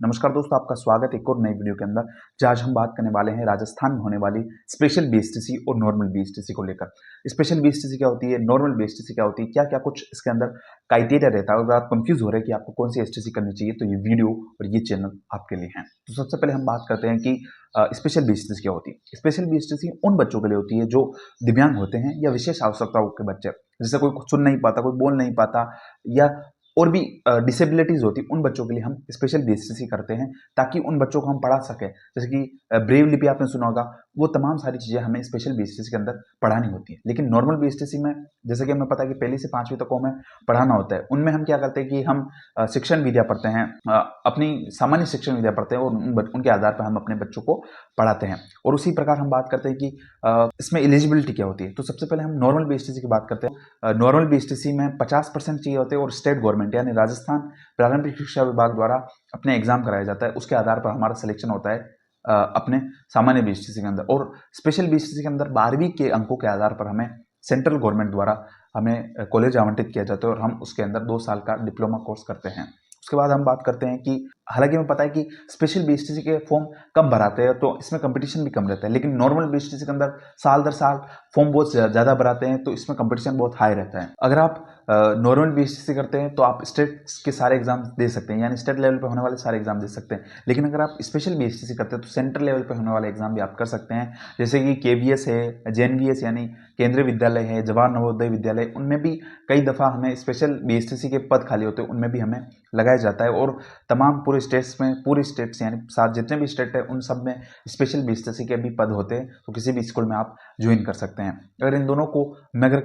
नमस्कार दोस्तों, आपका स्वागत है एक और नई वीडियो के अंदर। जहाँ आज हम बात करने वाले हैं राजस्थान में होने वाली स्पेशल बीएसटीसी और नॉर्मल बीएसटीसी को लेकर। स्पेशल बीएसटीसी क्या होती है, नॉर्मल बीएसटीसी क्या होती है, क्या क्या कुछ इसके अंदर क्राइटेरिया रहता है। अगर आप कंफ्यूज हो रहे हैं कि आपको कौन सी एसटीसी करनी चाहिए, तो ये वीडियो और ये चैनल आपके लिए है। तो सबसे पहले हम बात करते हैं कि स्पेशल बीएसटीसी क्या होती है। स्पेशल बीएसटीसी उन बच्चों के लिए होती है जो दिव्यांग होते हैं या विशेष आवश्यकताओं के बच्चे, जैसे कोई सुन नहीं पाता, कोई बोल नहीं पाता, या और भी डिसेबिलिटीज होती है, उन बच्चों के लिए हम स्पेशल बीएसटीसी करते हैं ताकि उन बच्चों को हम पढ़ा सकें। जैसे कि ब्रेव लिपि आपने सुना होगा, वो तमाम सारी चीज़ें हमें स्पेशल बीएसटीसी के अंदर पढ़ानी होती है। लेकिन नॉर्मल बीएसटीसी में, जैसे कि हमें पता है कि पहली से पांचवीं तक को हमें पढ़ाना होता है, उनमें हम क्या करते हैं कि हम शिक्षण विद्या पढ़ते हैं, अपनी सामान्य शिक्षण विद्या पढ़ते हैं और उनके आधार पर हम अपने बच्चों को पढ़ाते हैं। और उसी प्रकार हम बात करते हैं कि इसमें एलिजिबिलिटी क्या होती है। तो सबसे पहले हम नॉर्मल बीएसटीसी की बात करते हैं। नॉर्मल बीएसटीसी में 50% चाहिए होते हैं और स्टेट गवर्नमेंट यानी राजस्थान प्रारंभिक शिक्षा विभाग द्वारा अपने एग्जाम कराया जाता है। उसके आधार पर हमारा सिलेक्शन होता है अपने सामान्य बीएसटीसी के अंदर। और स्पेशल बीएसटीसी के अंदर 12वीं के अंकों के आधार पर हमें सेंट्रल गवर्नमेंट द्वारा हमें कॉलेज आवंटित किया जाता है और हम उसके अंदर 2 साल का डिप्लोमा कोर्स करते हैं। उसके बाद हम बात करते हैं कि हालांकि हमें पता है कि स्पेशल बीएसटीसी के फॉर्म कम भराते हैं तो इसमें कंपटीशन भी कम रहता है, लेकिन नॉर्मल बीएसटीसी के अंदर साल दर साल फॉर्म बहुत ज़्यादा भराते हैं तो इसमें कंपटीशन बहुत हाई रहता है। अगर आप नॉर्मल बीएसटीसी करते हैं तो आप स्टेट के सारे एग्जाम दे सकते हैं, यानी स्टेट लेवल पे होने वाले सारे एग्जाम दे सकते हैं। लेकिन अगर आप स्पेशल बीएसटीसी करते हैं तो सेंट्रल लेवल पे होने वाले एग्जाम भी आप कर सकते हैं, जैसे कि केवीएस है, जेएनवीएस यानी केंद्रीय विद्यालय है, जवाहर नवोदय विद्यालय, उनमें भी कई दफ़ा हमें स्पेशल बीएसटीसी के पद खाली होते हैं, उनमें भी हमें लगाया जाता है। और तमाम पूरे स्टेट्स यानी सात जितने भी स्टेट है उन सब में स्पेशल बीएसटीसी के भी पद होते हैं, तो किसी भी स्कूल में आप ज्वाइन कर सकते हैं। अगर इन दोनों को मैं अगर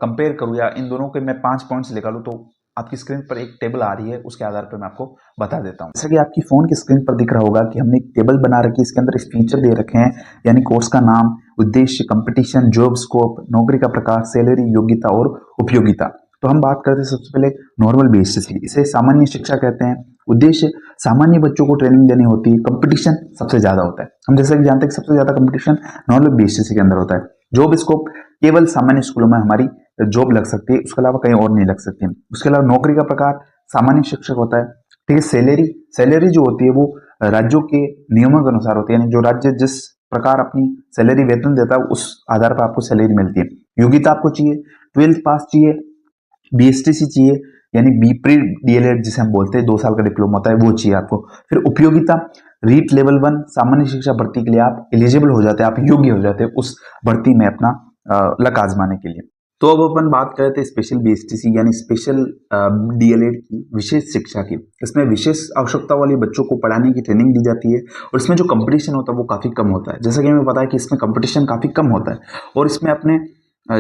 कंपेयर करूँ या इन दोनों के मैं 5 पॉइंट्स निकालूँ तो आपकी स्क्रीन पर एक टेबल आ रही है, उसके आधार पर मैं आपको बता देता हूँ। जैसा कि आपकी फोन की स्क्रीन पर दिख रहा होगा कि हमने एक टेबल बना रखी है, इसके अंदर फीचर दे रखे हैं, यानी कोर्स का नाम, उद्देश्य, कंपटीशन, जॉब स्कोप, नौकरी का प्रकार, सैलरी, योग्यता और उपयोगिता। तो हम बात करते हैं सबसे पहले नॉर्मल बीएसटीसी, इसे सामान्य शिक्षा कहते हैं। उद्देश्य सामान्य बच्चों को ट्रेनिंग देनी होती है। कंपटीशन सबसे ज्यादा होता है, हम जैसे कि जानते हैं कि सबसे ज्यादा कंपटीशन नॉर्मल बीएसटीसी के अंदर होता है। जॉब स्कोप केवल सामान्य स्कूलों में हमारी जॉब लग सकती है, उसके अलावा कहीं और नहीं लग सकती है। उसके अलावा नौकरी का प्रकार सामान्य शिक्षक होता है। ठीक है, सैलरी जो होती है वो राज्यों के नियमों के अनुसार होती है, यानी जो राज्य जिस प्रकार अपनी सैलरी वेतन देता है उस आधार पर आपको सैलरी मिलती है। योग्यता आपको चाहिए 12th पास चाहिए, बीएसटीसी चाहिए, यानी बी प्री डीएलएड जिसे हम बोलते हैं, 2 साल का डिप्लोमा होता है, वो चाहिए आपको। फिर उपयोगिता, रीट लेवल 1 सामान्य शिक्षा भर्ती के लिए आप एलिजिबल हो जाते हैं, आप योग्य हो जाते हैं उस भर्ती में अपना लक आजमाने के लिए। तो अब अपन बात करते हैं स्पेशल बीएसटीसी यानी स्पेशल डीएलएड की, विशेष शिक्षा की। इसमें विशेष आवश्यकता वाले बच्चों को पढ़ाने की ट्रेनिंग दी जाती है और इसमें जो कंपटीशन होता है वो काफी कम होता है। जैसा कि हमें पता है कि इसमें कंपटीशन काफी कम होता है और इसमें अपने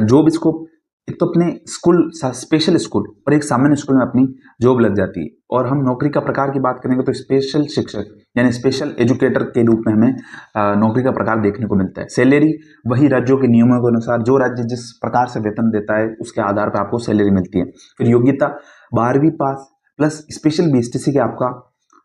जॉब स्कोप, एक तो अपने स्कूल, स्पेशल स्कूल और एक सामान्य स्कूल में अपनी जॉब लग जाती है। और हम नौकरी का प्रकार की बात करेंगे तो स्पेशल शिक्षक यानी स्पेशल एजुकेटर के रूप में हमें नौकरी का प्रकार देखने को मिलता है। सैलरी वही राज्यों के नियमों के अनुसार, जो राज्य जिस प्रकार से वेतन देता है उसके आधार पर आपको सैलरी मिलती है। फिर योग्यता 12वीं पास प्लस स्पेशल बीएसटीसी के आपका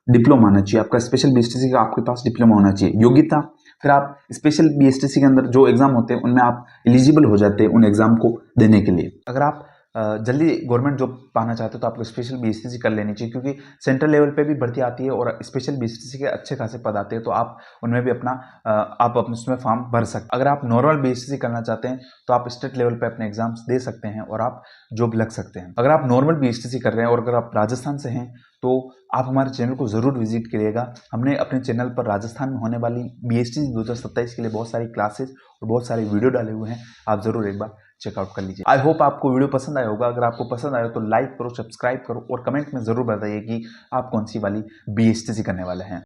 डिप्लोमा होना चाहिए, आपका स्पेशल बीएसटीसी का आपके पास डिप्लोमा होना चाहिए। योग्यता, फिर आप स्पेशल बीएसटीसी के अंदर जो एग्जाम होते हैं उनमें आप एलिजिबल हो जाते हैं उन एग्जाम को देने के लिए। अगर आप जल्दी गवर्नमेंट जॉब पाना चाहते हो तो आपको स्पेशल बीएसटीसी कर लेनी चाहिए, क्योंकि सेंट्रल लेवल पे भी भर्ती आती है और स्पेशल बीएसटीसी के अच्छे खासे पद आते हैं, तो आप उनमें भी अपना आप अपने उसमें फॉर्म भर सकते हैं। अगर आप नॉर्मल बीएसटीसी करना चाहते हैं तो आप स्टेट लेवल पे अपने एग्जाम्स दे सकते हैं और आप जॉब लग सकते हैं। अगर आप नॉर्मल बीएसटीसी कर रहे हैं और अगर आप राजस्थान से हैं तो आप हमारे चैनल को जरूर विजिट करिएगा। हमने अपने चैनल पर राजस्थान में होने वाली बीएसटीसी 2027 के लिए बहुत सारी क्लासेस और बहुत सारे वीडियो डाले हुए हैं, आप जरूर एक बार चेकआउट कर लीजिए। आई होप आपको वीडियो पसंद आया होगा। अगर आपको पसंद आया तो लाइक करो, सब्सक्राइब करो और कमेंट में जरूर बताइए कि आप कौन सी वाली बीएसटीसी करने वाले हैं।